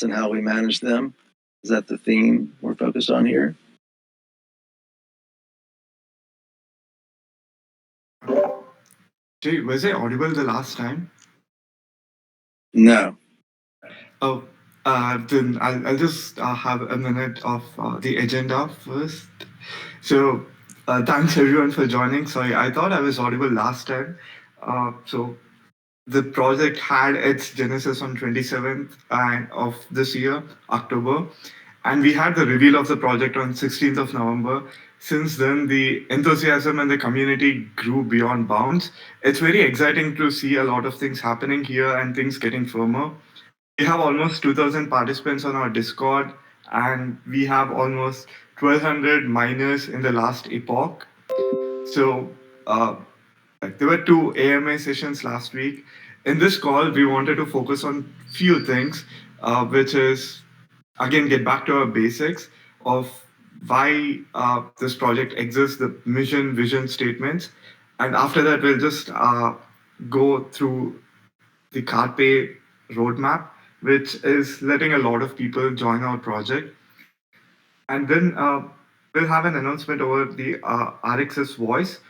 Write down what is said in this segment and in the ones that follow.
assets and how we manage them. Is that the theme we're focused on here? Jay, was I audible the last time? No. Oh, then I'll just have a minute of the agenda first. So, thanks everyone for joining. Sorry, I thought I was audible last time. So, the project had its genesis on 27th of this year, October, and we had the reveal of the project on 16th of November. Since then, the enthusiasm and the community grew beyond bounds. It's very exciting to see a lot of things happening here and things getting firmer. We have almost 2,000 participants on our Discord, and we have almost 1,200 miners in the last epoch. So, there were two AMA sessions last week. In this call, we wanted to focus on few things, which is again get back to our basics of why this project exists, the mission, vision statements, and after that we'll just go through the Carpe roadmap, which is letting a lot of people join our project. And then we'll have an announcement over the RxS voice.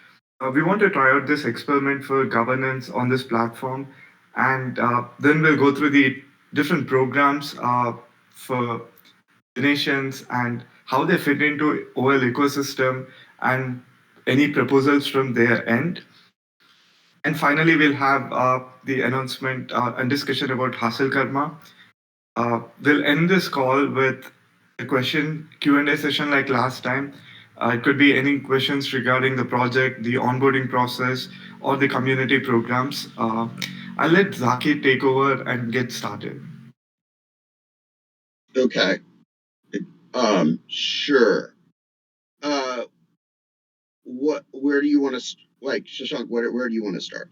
We want to try out this experiment for governance on this platform, and then we'll go through the different programs for donations and how they fit into OL ecosystem and any proposals from their end. And finally, we'll have the announcement and discussion about Hassel Karma. We'll end this call with a question Q&A session like last time. It could be any questions regarding the project, the onboarding process, or the community programs. I'll let Zaki take over and get started. Okay. Sure. Where do you want to, Shashank, where do you want to start?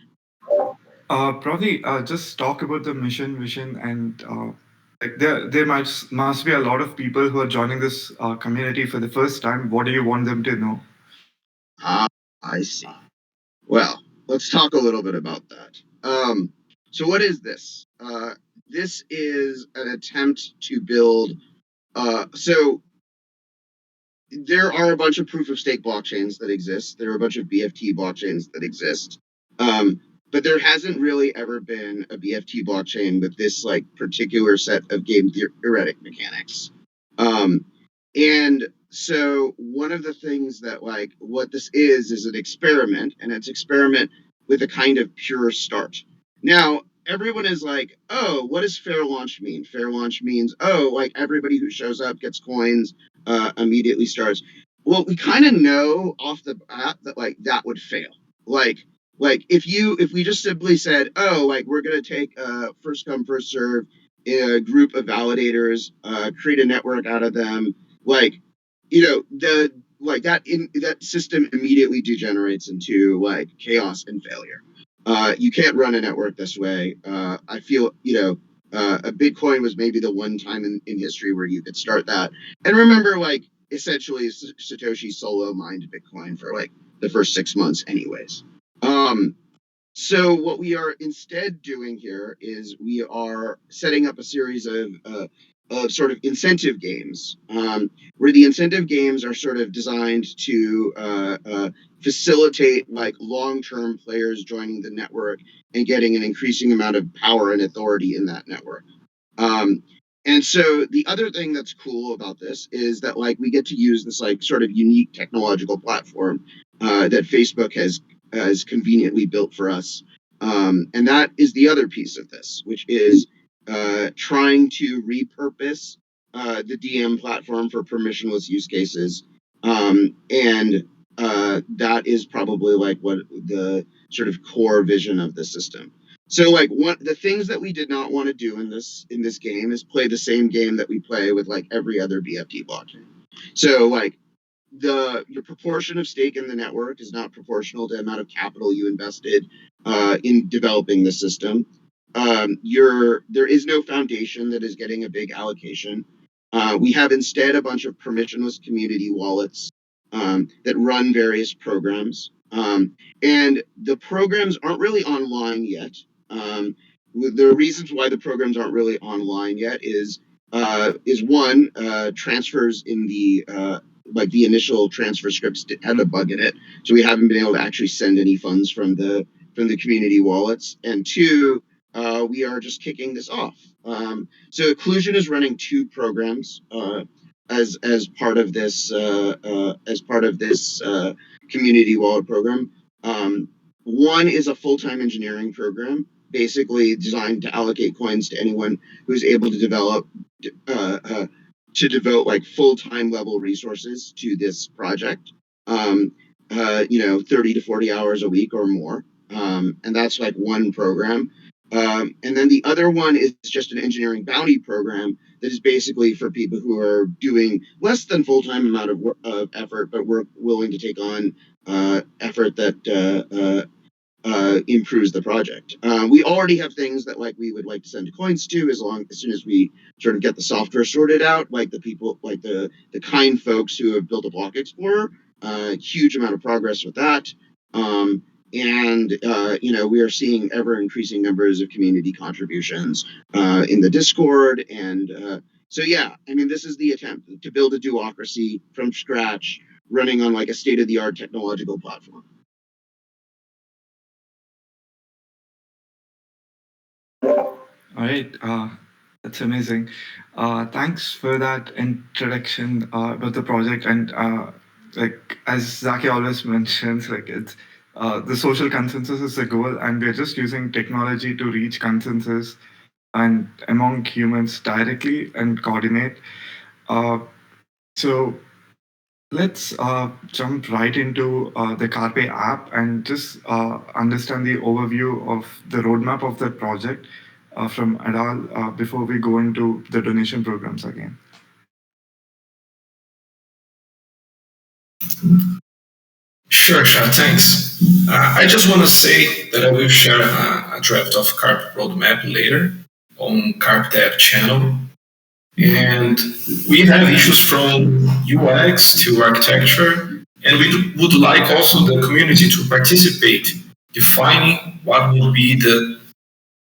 Probably just talk about the mission, vision, and like there must be a lot of people who are joining this community for the first time. What do you want them to know? I see. Well, let's talk a little bit about that. So what is this? This is an attempt to build. So there are a bunch of proof of stake blockchains that exist. There are a bunch of BFT blockchains that exist. But there hasn't really ever been a BFT blockchain with this like particular set of game theoretic mechanics. And so one of the things that like what this is an experiment, and it's experiment with a kind of pure start. Now, everyone is like, oh, what does fair launch mean? Fair launch means, oh, like everybody who shows up gets coins, immediately starts. Well, we kind of know off the bat that like that would fail. Like if we just simply said, oh, like we're gonna take first come first serve a group of validators, create a network out of them, like that system immediately degenerates into like chaos and failure. You can't run a network this way. I feel a Bitcoin was maybe the one time in history where you could start that. And remember, like essentially Satoshi solo mined Bitcoin for like the first 6 months, anyways. So what we are instead doing here is we are setting up a series of sort of incentive games, where the incentive games are sort of designed to facilitate like long-term players joining the network and getting an increasing amount of power and authority in that network. And so the other thing that's cool about this is that like we get to use this like sort of unique technological platform that Facebook has conveniently built for us. And that is the other piece of this, which is trying to repurpose the DM platform for permissionless use cases. And that is probably like what the sort of core vision of the system. So like the things that we did not want to do in this game is play the same game that we play with like every other BFT blockchain. So like your proportion of stake in the network is not proportional to the amount of capital you invested in developing the system. There is no foundation that is getting a big allocation. We have instead a bunch of permissionless community wallets that run various programs. And the programs aren't really online yet. The reasons why the programs aren't really online yet is is one, transfers in the like the initial transfer scripts had a bug in it, so we haven't been able to actually send any funds from the community wallets. And two, we are just kicking this off. So Occlusion is running two programs as part of this community wallet program. One is a full-time engineering program, basically designed to allocate coins to anyone who's able to uh, uh, devote like full-time level resources to this project. 30 to 40 hours a week or more. And that's like one program. And then the other one is just an engineering bounty program that is basically for people who are doing less than full-time amount of effort, but we're willing to take on effort that improves the project. We already have things that like we would like to send coins to as soon as we sort of get the software sorted out, like the people, like the kind folks who have built a block explorer. Huge amount of progress with that. And we are seeing ever increasing numbers of community contributions in the Discord. And so yeah, I mean, this is the attempt to build a duocracy from scratch, running on like a state-of-the-art technological platform. All right, that's amazing. Thanks for that introduction about the project. And like as Zaki always mentions, like it's the social consensus is the goal, and we're just using technology to reach consensus and among humans directly and coordinate. Uh, so let's jump right into the Carpe app and just understand the overview of the roadmap of the project from Adal before we go into the donation programs again. Sure, thanks. I just want to say that I will share a draft of Carpe roadmap later on Carpe Dev channel. And we have issues from UX to architecture, and we would like also the community to participate, defining what will be the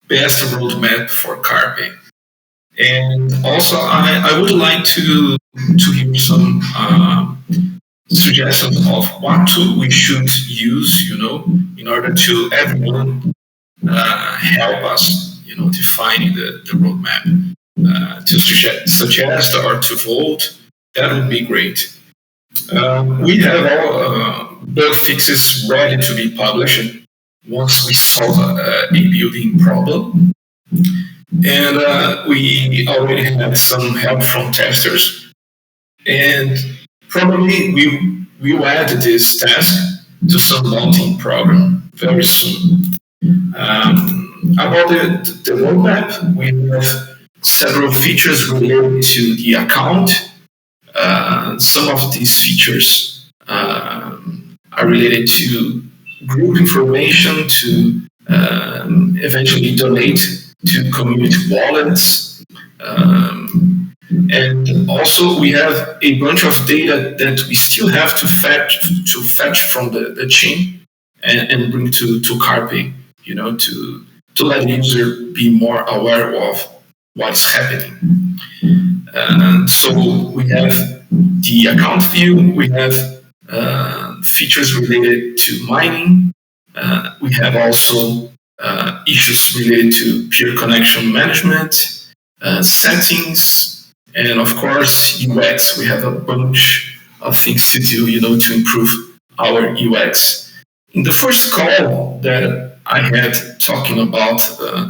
best roadmap for Carpe. And also, I would like to hear some suggestions of what tool we should use, in order to everyone help us, defining the roadmap. To suggest or to vote, that would be great. We have all bug fixes ready to be published once we solve a building problem. And we already had some help from testers. And probably we will add this task to some mounting program very soon. About the roadmap, we have several features related to the account. Some of these features are related to group information, to eventually donate to community wallets. And also we have a bunch of data that we still have to fetch from the chain and bring to Carpe, to let the user be more aware of what's happening. So we have the account view, we have features related to mining, we have also issues related to peer connection management, settings, and of course UX. We have a bunch of things to do, to improve our UX. In the first call that I had talking about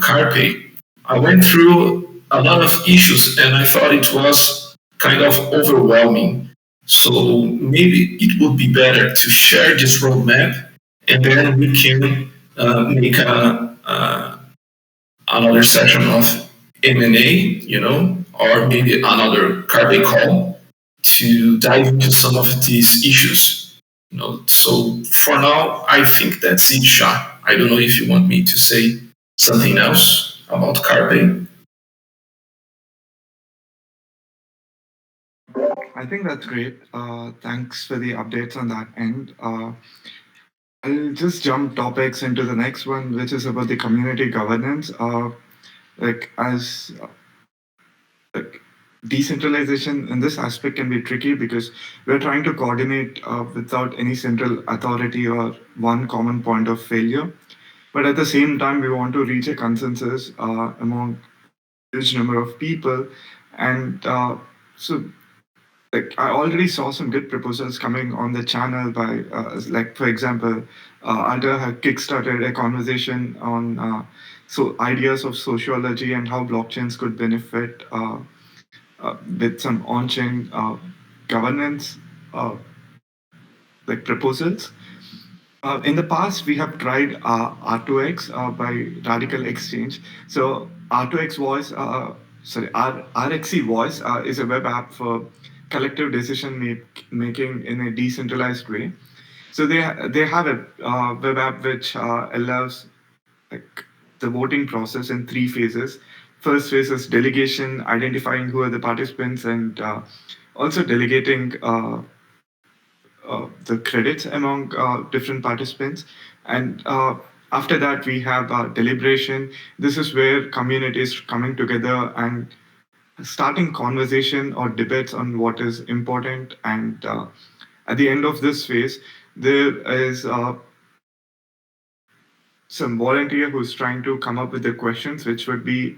Carpe, I went through a lot of issues and I thought it was kind of overwhelming. So maybe it would be better to share this roadmap and then we can make another session of M&A, or maybe another Carpe call to dive into some of these issues. So for now, I think that's it, Shah. I don't know if you want me to say something else about Carpe. I think that's great. Thanks for the updates on that end. I'll just jump topics into the next one, which is about the community governance. Like as like decentralization in this aspect can be tricky because we're trying to coordinate without any central authority or one common point of failure. But at the same time, we want to reach a consensus among a huge number of people. And so, like, I already saw some good proposals coming on the channel by, like, for example, Alter had kickstarted a conversation on so ideas of sociology and how blockchains could benefit with some on-chain governance uh, like proposals. In the past, we have tried R2X by Radical Exchange. So R2X Voice, RXC Voice is a web app for collective decision making in a decentralized way. So they have a web app which allows like the voting process in three phases. First phase is delegation, identifying who are the participants, and also delegating the credits among different participants. And after that, we have deliberation. This is where communities coming together and starting conversation or debates on what is important. And at the end of this phase, there is some volunteer who's trying to come up with the questions, which would be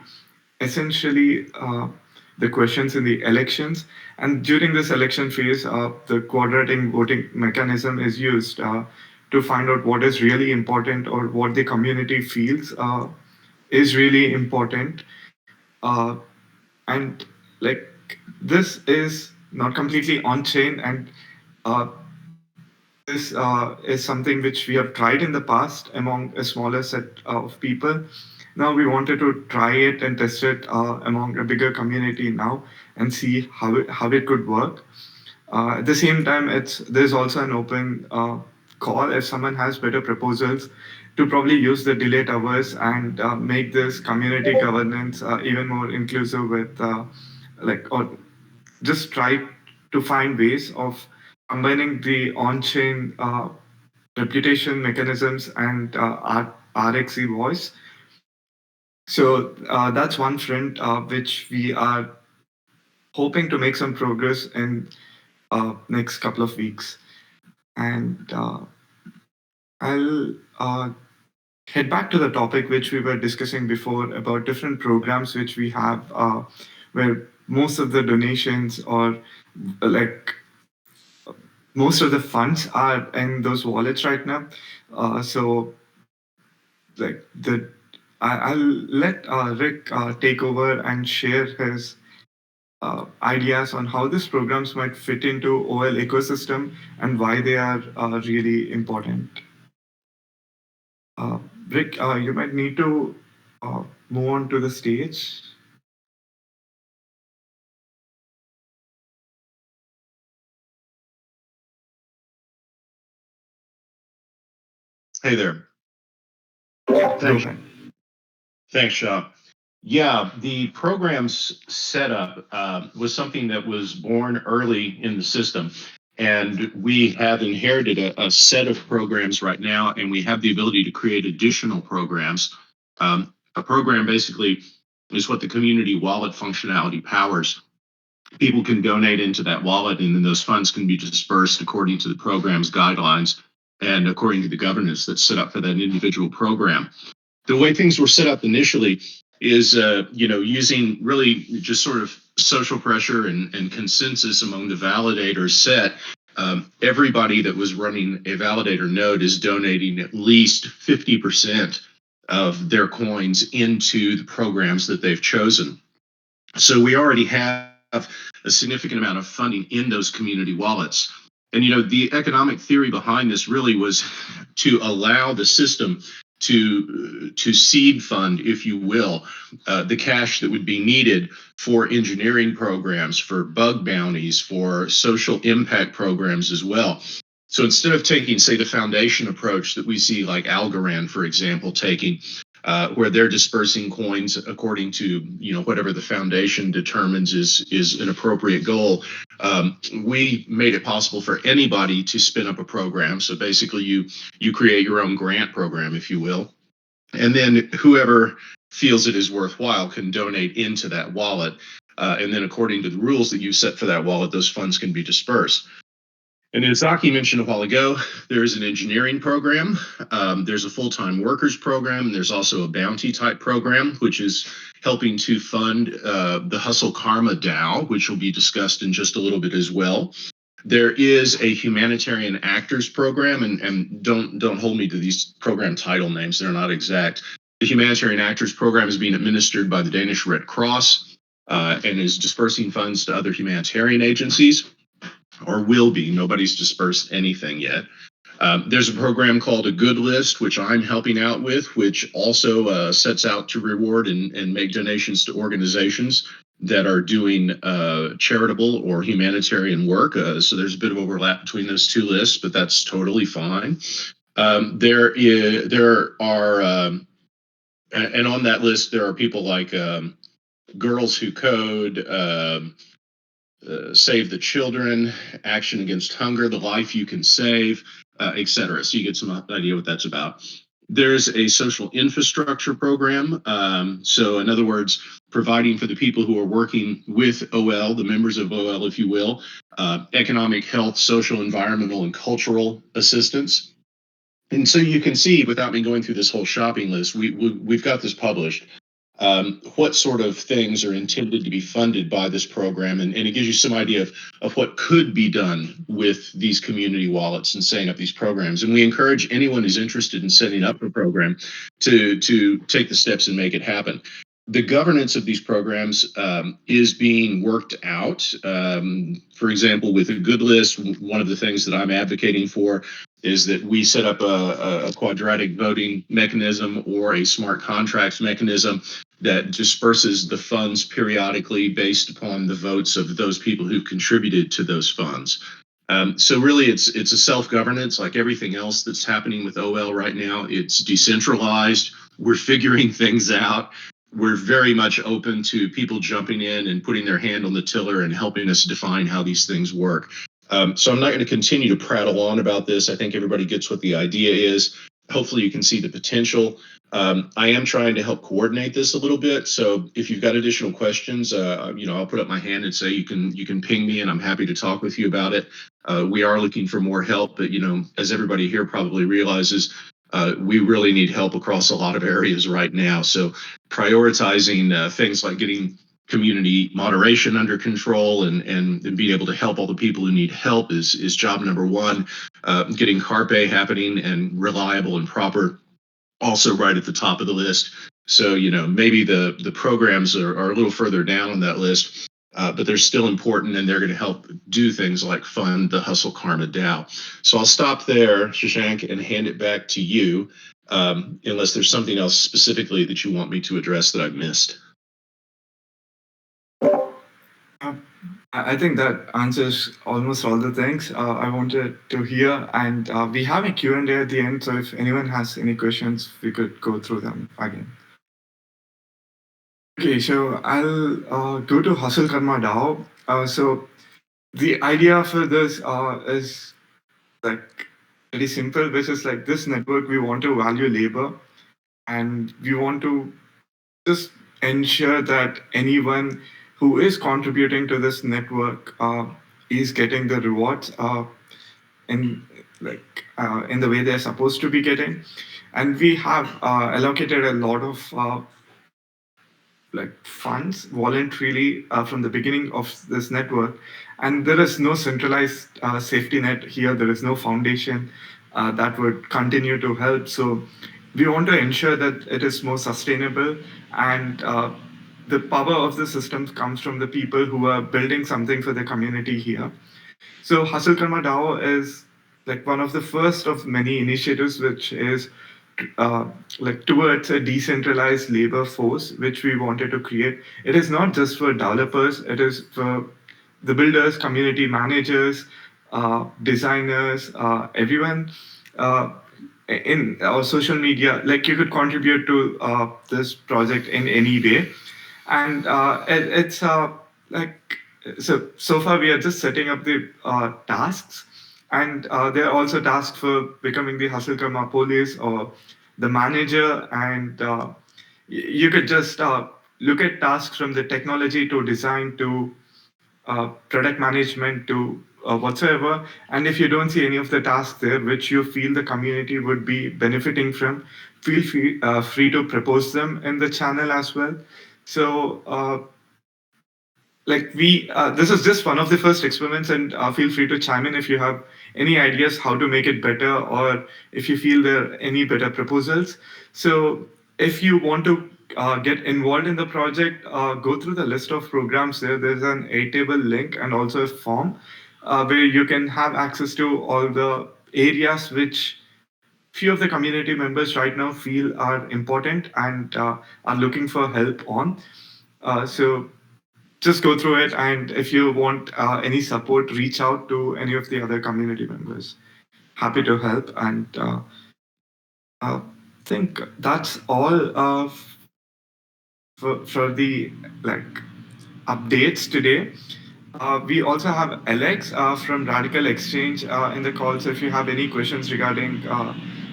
essentially the questions in the elections. And during this election phase, the quadratic voting mechanism is used to find out what is really important or what the community feels is really important. Uh, and like this is not completely on chain, and uh, this is something which we have tried in the past among a smaller set of people. Now we wanted to try it and test it among a bigger community now and see how it could work. At the same time, there's also an open call if someone has better proposals to probably use the delayed hours and make this community governance even more inclusive with or just try to find ways of combining the on-chain reputation mechanisms and RXE voice. So that's one front which we are hoping to make some progress in next couple of weeks. And I'll head back to the topic which we were discussing before about different programs which we have where most of the donations or like most of the funds are in those wallets right now. So like the I'll let Rick take over and share his ideas on how these programs might fit into OL ecosystem and why they are really important. Uh, Rick, you might need to move on to the stage. Hey there. Yeah, Thanks. go ahead. Thanks, Shah. Yeah, the program's setup was something that was born early in the system. And we have inherited a set of programs right now, and we have the ability to create additional programs. A program basically is what the community wallet functionality powers. People can donate into that wallet, and then those funds can be dispersed according to the program's guidelines and according to the governance that's set up for that individual program. The way things were set up initially is, using really just sort of social pressure and consensus among the validators set. Everybody that was running a validator node is donating at least 50% of their coins into the programs that they've chosen. So we already have a significant amount of funding in those community wallets. And the economic theory behind this really was to allow the system to seed fund, if you will, the cash that would be needed for engineering programs, for bug bounties, for social impact programs as well. So instead of taking, say, the foundation approach that we see like Algorand, for example, taking, where they're dispersing coins according to whatever the foundation determines is an appropriate goal. We made it possible for anybody to spin up a program. So basically, you create your own grant program, if you will, and then whoever feels it is worthwhile can donate into that wallet. And then according to the rules that you set for that wallet, those funds can be dispersed. And as Zaki mentioned a while ago, there's an engineering program, there's a full-time workers program, and there's also a bounty type program, which is helping to fund the Hustle Karma DAO, which will be discussed in just a little bit as well. There is a humanitarian actors program, and don't hold me to these program title names, they're not exact. The humanitarian actors program is being administered by the Danish Red Cross and is dispersing funds to other humanitarian agencies, or will be. Nobody's dispersed anything yet. There's a program called a Good List, which I'm helping out with, which also sets out to reward and make donations to organizations that are doing charitable or humanitarian work. So there's a bit of overlap between those two lists, but that's totally fine. There are, and on that list, there are people like Girls Who Code, Save the Children, Action Against Hunger, The Life You Can Save, etc. So you get some idea what that's about. There's a social infrastructure program. So in other words, providing for the people who are working with OL, the members of OL, if you will, economic, health, social, environmental, and cultural assistance. And so you can see, without me going through this whole shopping list, we've got this published. What sort of things are intended to be funded by this program, and it gives you some idea of what could be done with these community wallets and setting up these programs. And we encourage anyone who's interested in setting up a program to take the steps and make it happen. The governance of these programs is being worked out. For example, with a Good List, one of the things that I'm advocating for is that we set up a quadratic voting mechanism or a smart contracts mechanism that disperses the funds periodically based upon the votes of those people who contributed to those funds. So really, it's a self-governance like everything else that's happening with OL right now. It's decentralized. We're figuring things out. We're very much open to people jumping in and putting their hand on the tiller and helping us define how these things work. So I'm not going to continue to prattle on about this. I think everybody gets what the idea is. Hopefully you can see the potential. I am trying to help coordinate this a little bit. So if you've got additional questions, I'll put up my hand and say you can ping me, and I'm happy to talk with you about it. We are looking for more help, but as everybody here probably realizes, we really need help across a lot of areas right now. So prioritizing things like getting community moderation under control and being able to help all the people who need help is job number one. Getting Carpe happening and reliable and proper, also right at the top of the list. So maybe the programs are a little further down on that list, but they're still important, and they're going to help do things like fund the Hustle Karma DAO. So I'll stop there, Shashank, and hand it back to you, unless there's something else specifically that you want me to address that I've missed. I think that answers almost all the things I wanted to hear, and we have a Q&A at the end, so if anyone has any questions, we could go through them again. Okay, so I'll go to Hustle Karma DAO. So the idea for this is like very simple, which is like this network, we want to value labor, and we want to just ensure that anyone who is contributing to this network is getting the rewards in the way they're supposed to be getting. And we have allocated a lot of funds voluntarily from the beginning of this network, and there is no centralized safety net here. There is no foundation that would continue to help. So we want to ensure that it is more sustainable, and the power of the system comes from the people who are building something for the community here. So Hustle Karma DAO is like one of the first of many initiatives which is towards a decentralized labor force, which we wanted to create. It is not just for developers, it is for the builders, community managers, designers, everyone in our social media. Like you could contribute to this project in any way. And it's so far we are just setting up the tasks, and there are also tasks for becoming the Hustle Karma police or the manager, and you could just look at tasks from the technology to design to product management to whatsoever. And if you don't see any of the tasks there which you feel the community would be benefiting from, feel free to propose them in the channel as well. So like we this is just one of the first experiments, and feel free to chime in if you have any ideas how to make it better, or if you feel there are any better proposals. So if you want to get involved in the project, go through the list of programs there. There's an Airtable link and also a form where you can have access to all the areas which few of the community members right now feel are important and are looking for help on. So just go through it, and if you want any support, reach out to any of the other community members. Happy to help. And I think that's all for the like updates today. We also have Alex from Radical Exchange in the call. So if you have any questions regarding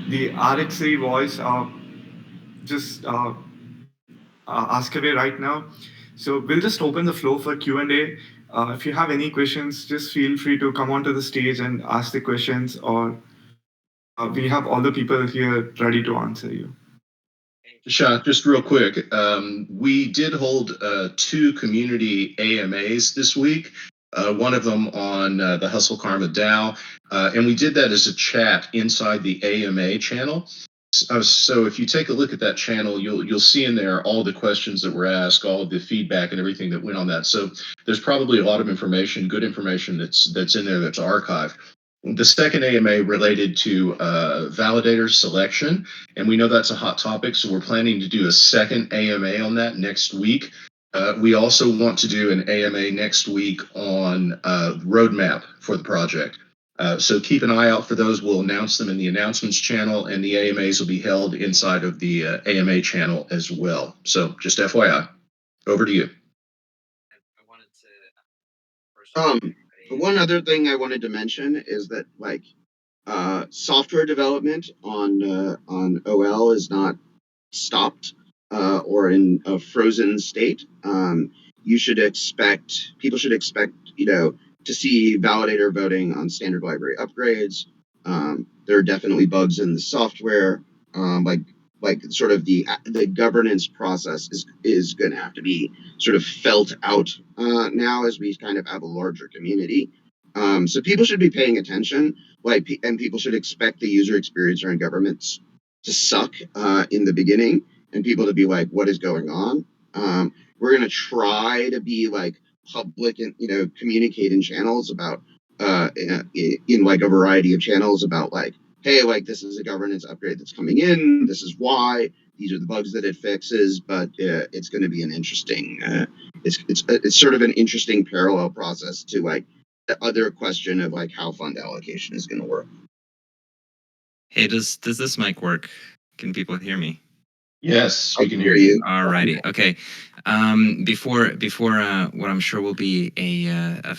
the RXA voice, just ask away right now. So we'll just open the floor for Q&A. If you have any questions, just feel free to come onto the stage and ask the questions, or we have all the people here ready to answer you. Shah, just real quick, we did hold 2 community AMAs this week. One of them on the Hustle Karma DAO, and we did that as a chat inside the AMA channel. So if you take a look at that channel, you'll see in there all the questions that were asked, all of the feedback, and everything that went on that. So there's probably a lot of information, good information that's in there that's archived. The second AMA related to validator selection, and we know that's a hot topic, so we're planning to do a second AMA on that next week. We also want to do an AMA next week on roadmap for the project. So keep an eye out for those. We'll announce them in the announcements channel, and the AMAs will be held inside of the AMA channel as well. So just FYI, over to you. One other thing I wanted to mention is that like software development on OL is not stopped or in a frozen state. People should expect, to see validator voting on standard library upgrades. There are definitely bugs in the software. Like sort of the governance process is going to have to be sort of felt out now as we kind of have a larger community. So people should be paying attention, and people should expect the user experience around governments to suck in the beginning, and people to be like, what is going on? We're going to try to be like public and, communicate in channels about, in like a variety of channels about like, hey, like this is a governance upgrade that's coming in. This is why. These are the bugs that it fixes, but it's going to be an interesting, it's sort of an interesting parallel process to like the other question of like how fund allocation is going to work. Hey, does this mic work? Can people hear me? Yes, we can hear you. Alrighty. Okay. Before what I'm sure will be a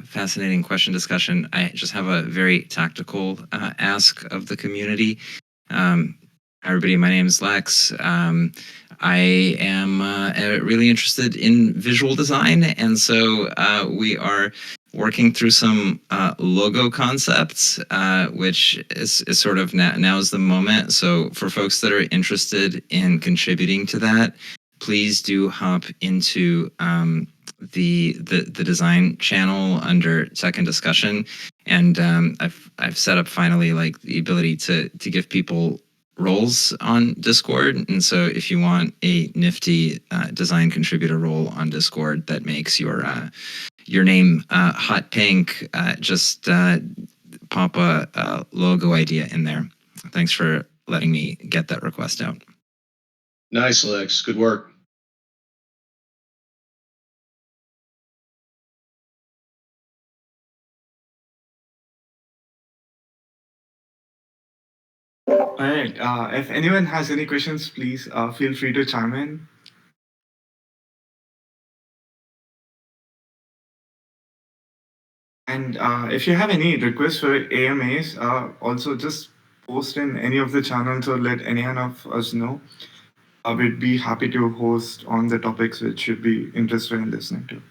fascinating question discussion, I just have a very tactical ask of the community. Hi everybody, my name is Lex. I am really interested in visual design, and so we are working through some logo concepts, which is sort of now is the moment. So for folks that are interested in contributing to that, please do hop into the design channel under tech and discussion, and I've set up finally like the ability to give people roles on Discord. And so if you want a nifty design contributor role on Discord that makes your name hot pink, just pop a logo idea in there. Thanks for letting me get that request out. Nice, Lex. Good work. All right. If anyone has any questions, please feel free to chime in. And if you have any requests for AMAs, also just post in any of the channels or let any one of us know. we'd be happy to host on the topics which you'd be interested in listening to.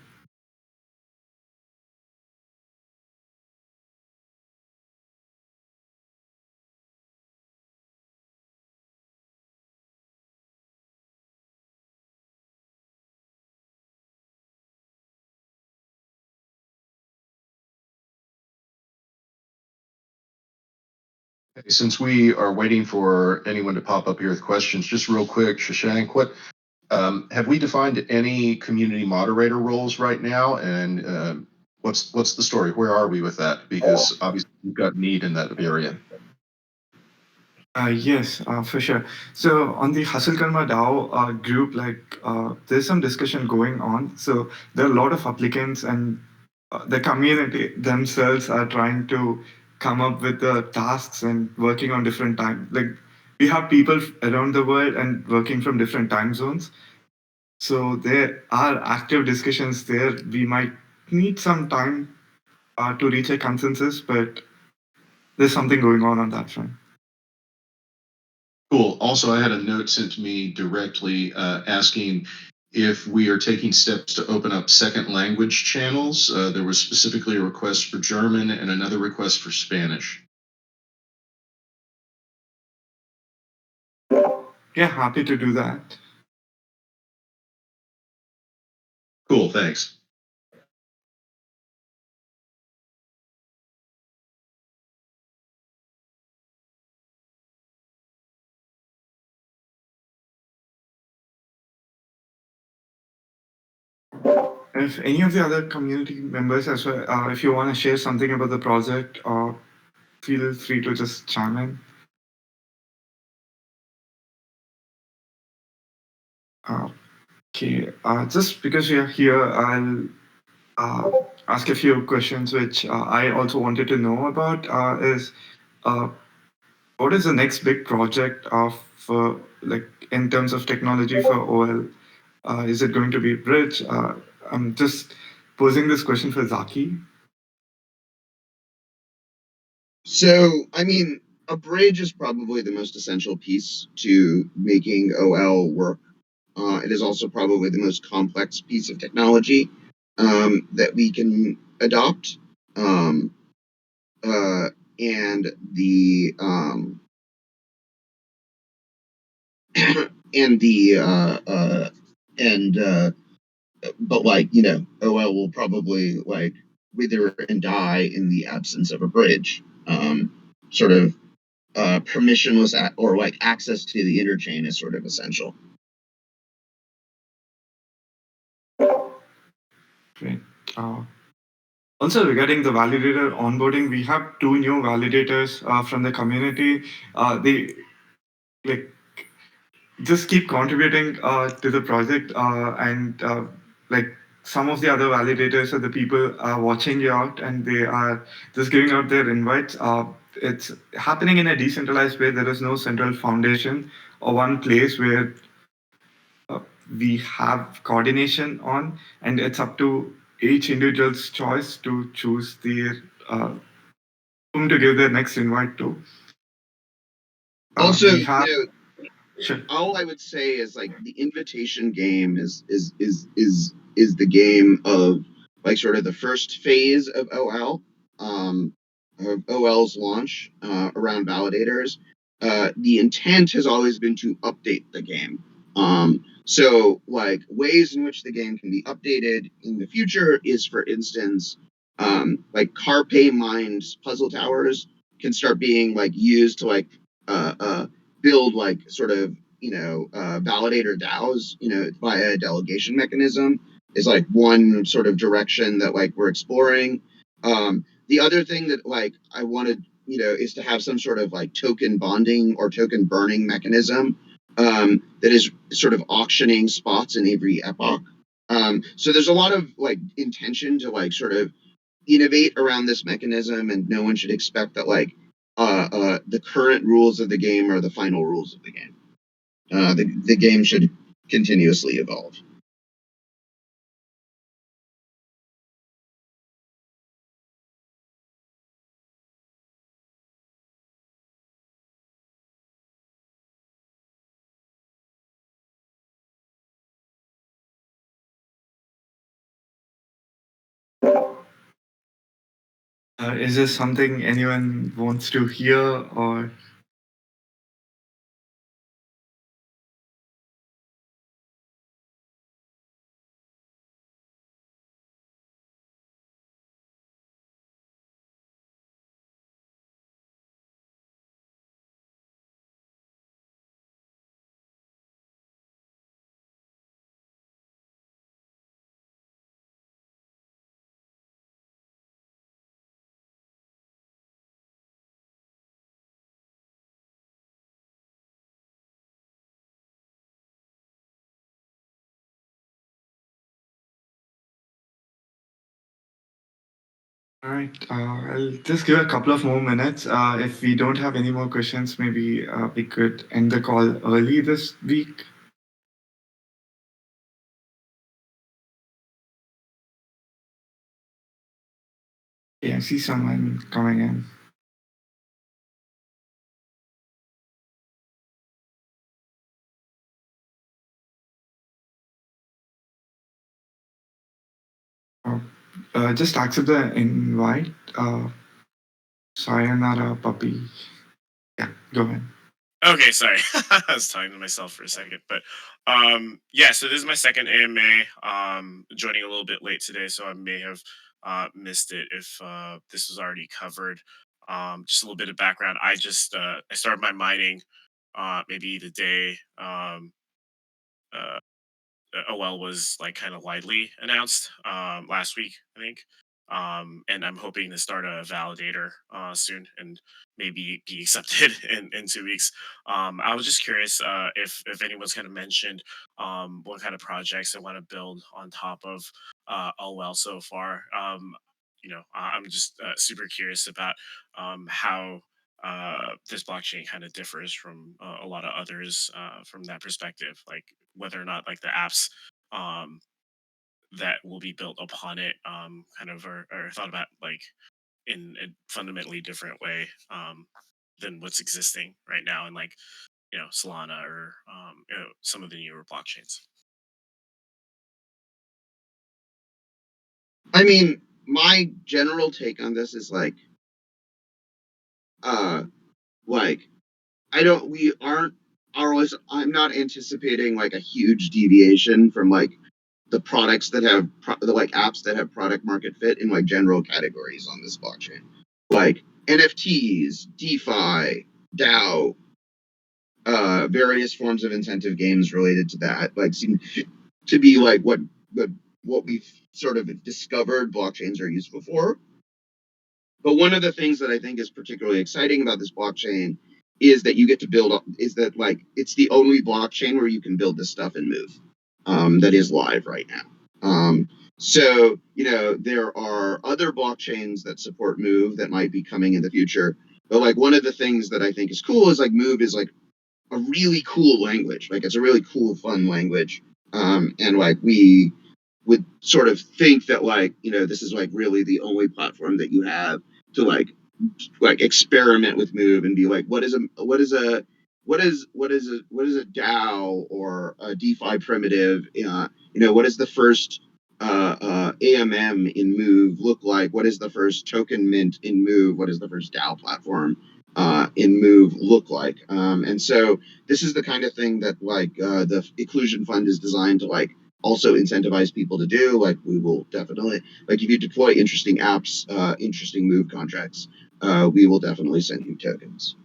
Since we are waiting for anyone to pop up here with questions, just real quick, Shashank, what have we defined any community moderator roles right now? And what's the story? Where are we with that? Because obviously we've got need in that area. Yes, for sure. So on the Hustle Karma DAO group, there's some discussion going on. So there are a lot of applicants, and the community themselves are trying to come up with the tasks and working on different time. Like we have people around the world and working from different time zones. So there are active discussions there. We might need some time to reach a consensus, but there's something going on that front. Cool. Also, I had a note sent to me directly asking if we are taking steps to open up second language channels. There was specifically a request for German and another request for Spanish. Yeah, happy to do that. Cool, thanks. If any of the other community members as well, if you want to share something about the project, feel free to just chime in. Okay, just because we are here, I'll ask a few questions which I also wanted to know about. Is what is the next big project of like in terms of technology for OL? Is it going to be Bridge? I'm just posing this question for Zaki. So, I mean, a bridge is probably the most essential piece to making OL work. It is also probably the most complex piece of technology that we can adopt. Um, and the and the but like OL will probably like wither and die in the absence of a bridge. Sort of permissionless or like access to the interchain is sort of essential. Great. Also, regarding the validator onboarding, we have two new validators from the community. They like just keep contributing to the project, and like some of the other validators are the people watching you out, and they are just giving out their invites. It's happening in a decentralized way. There is no central foundation or one place where uh, we have coordination on, and it's up to each individual's choice to choose their whom to give their next invite to. Also, We have sure. all I would say is like the invitation game is the game of like sort of the first phase of OL, of OL's launch around validators. The intent has always been to update the game. So like ways in which the game can be updated in the future is, for instance, like Carpe mined puzzle towers can start being like used to like build like sort of validator DAOs via a delegation mechanism is like one sort of direction that like we're exploring. The other thing that like I wanted is to have some sort of like token bonding or token burning mechanism that is sort of auctioning spots in every epoch. So there's a lot of like intention to like sort of innovate around this mechanism, and no one should expect that like the current rules of the game are the final rules of the game. The game should continuously evolve. Is this something anyone wants to hear, or? All right, I'll just give a couple of more minutes. If we don't have any more questions, maybe we could end the call early this week. Yeah, I see someone coming in. Just accept the invite. Sayonara, puppy. Yeah, go ahead. Okay, sorry. I was talking to myself for a second, but yeah. So this is my second AMA. Joining a little bit late today, so I may have missed it if this was already covered. Just a little bit of background. I started my mining maybe the day uh, OL was like kind of widely announced last week, I think. And I'm hoping to start a validator soon and maybe be accepted in 2 weeks. I was just curious if anyone's kind of mentioned what kind of projects they want to build on top of OL so far. I'm just super curious about how this blockchain kind of differs from a lot of others from that perspective, like whether or not like the apps um, that will be built upon it kind of are thought about like in a fundamentally different way than what's existing right now in like Solana or some of the newer blockchains. I mean, my general take on this is like I don't we aren't always I'm not anticipating like a huge deviation from like the products that have the like apps that have product market fit in like general categories on this blockchain, like NFTs, DeFi, DAO, various forms of incentive games related to that, like seem to be like what we've sort of discovered blockchains are useful for. But one of the things that I think is particularly exciting about this blockchain is that you get to build is that like it's the only blockchain where you can build this stuff and move that is live right now. So there are other blockchains that support Move that might be coming in the future. But like one of the things that I think is cool is like Move is like a really cool language. Like it's a really cool, fun language. And like we would sort of think that like this is like really the only platform that you have to like experiment with Move and be like what is a DAO or a DeFi primitive, what is the first AMM in Move look like, what is the first token mint in Move, what is the first DAO platform in Move look like, and so this is the kind of thing that like the Inclusion Fund is designed to like also incentivize people to do. Like we will definitely, like if you deploy interesting apps, interesting Move contracts, we will definitely send you tokens.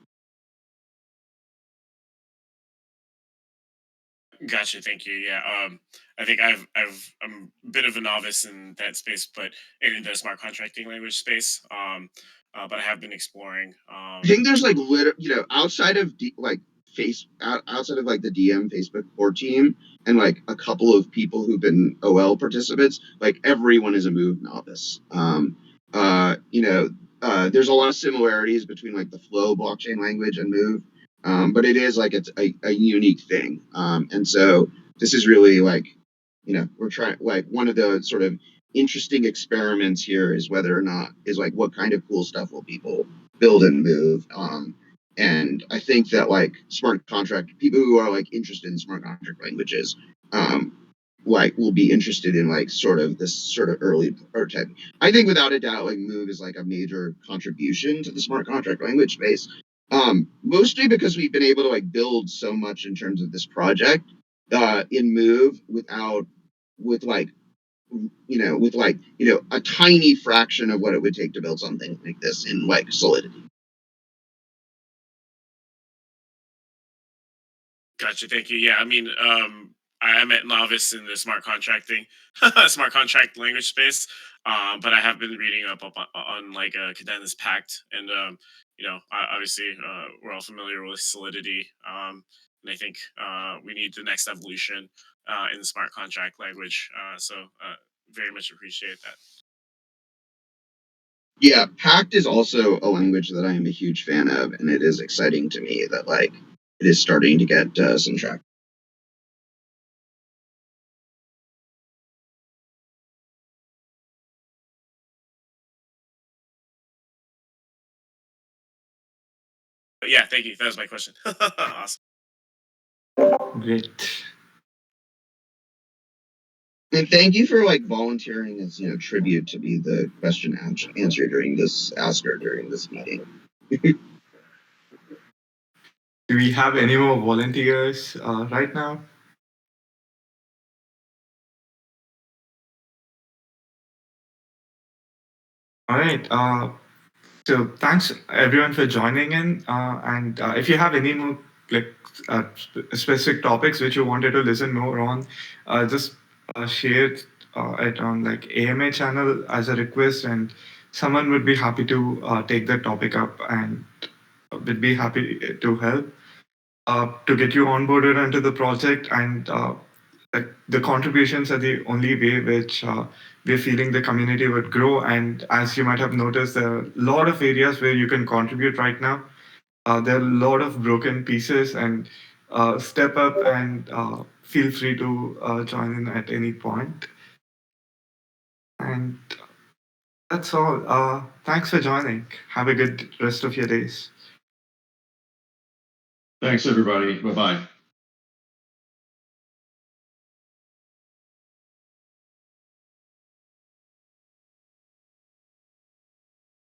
Gotcha, thank you. Yeah, I think I'm a bit of a novice in that space, but in the smart contracting language space. But I have been exploring. I think there's like outside of outside of like the DM Facebook core team and like a couple of people who've been OL participants, like everyone is a Move novice. There's a lot of similarities between like the Flow blockchain language and Move, but it is like it's a unique thing. And so this is really like we're trying like one of the sort of interesting experiments here is whether or not is like what kind of cool stuff will people build and Move. And I think that like smart contract people who are like interested in smart contract languages will be interested in like sort of this sort of early prototype. I think without a doubt, like Move is like a major contribution to the smart contract language space. Mostly because we've been able to like build so much in terms of this project in Move with a tiny fraction of what it would take to build something like this in like Solidity. Gotcha. Thank you. Yeah, I mean, I'm at novice in the smart contracting, smart contract language space, but I have been reading up on like Cadena's Pact, and obviously, we're all familiar with Solidity, and I think we need the next evolution in the smart contract language. Very much appreciate that. Yeah, Pact is also a language that I am a huge fan of, and it is exciting to me that like it is starting to get some traction. But yeah, thank you. That was my question. Awesome. Great. And thank you for like volunteering as tribute to be the question answer during this meeting. Do we have any more volunteers right now? All right. So thanks everyone for joining in. And if you have any more like specific topics which you wanted to listen more on, just share it on like AMA channel as a request, and someone would be happy to take that topic up and would be happy to help to get you onboarded into the project. And like the contributions are the only way which we're feeling the community would grow. And as you might have noticed, there are a lot of areas where you can contribute right now. There are a lot of broken pieces, and step up and feel free to join in at any point. And that's all. Thanks for joining. Have a good rest of your days. Thanks, everybody. Bye-bye.